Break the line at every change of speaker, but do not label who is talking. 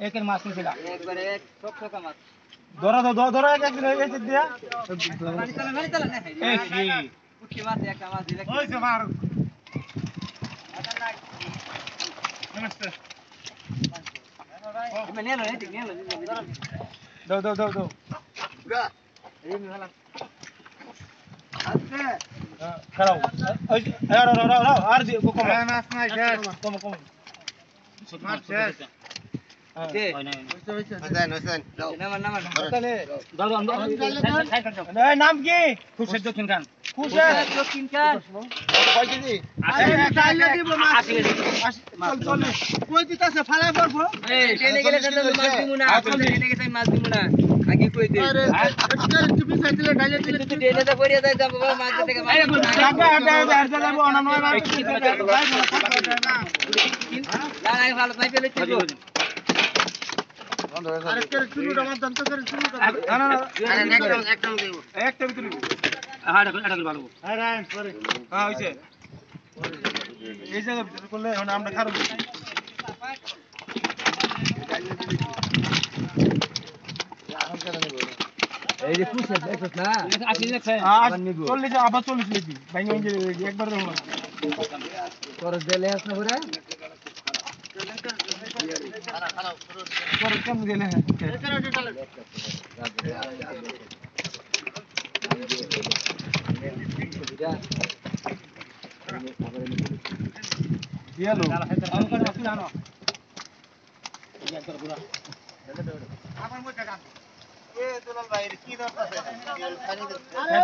একের মাছ নিছে না
একবারে এক ছোট মাছ
ধরো এক এক এই দিয়া
মারি তালা না
এই কি
পুঁটি মাছ একটা মাছ দিলে
ওই যে মার নমস্তে
আমি নিয়ে লো
দাও
পুরা এই মেলা আজকে
খারাপ ওই আর দি কম মাছ নাই কম মাছ শেষ
দে নামান
তাহলে দাও নাম কি খুশির দক্ষিণ খান
দক্ষিণ কাজ
কয় কেজি
চাইলে দিব মাছ
চল কই দিতাছে ফালাই পড়বো
এই ট্রেনে গেলে তো মাছ দিব না ট্রেনে গেলে মাছ দিব না আগে কই দে
আরে একটু পিছাই দিলে ডাইলে দিলে
তুই ট্রেনে তো পড়িয়া যাই যাব মাছ থেকে মাছ
যাব অন্য নয় মাছ
না না ভালো পাই পেলে তুই
আরে করে চুলুটা মাছ দান্ত করে চুলুটা না একদম দেব একটা ভিতরে হ্যাঁ এটা ভালো হ্যাঁ পরে হ্যাঁ হইছে এই জায়গা ভিতরে করলে এখন আমরা খারাপ
এই যে পুষে দেখছ না আসি দেখছ
চল্লিশ আবার 40 লিখি ভাই একবার দেবো না
তোর দেলে আছে না পুরা
পরে কেন দিলে দিয়ালো আমার মধ্যে গান এ দুলাল ভাই কি দরকার আছে আরে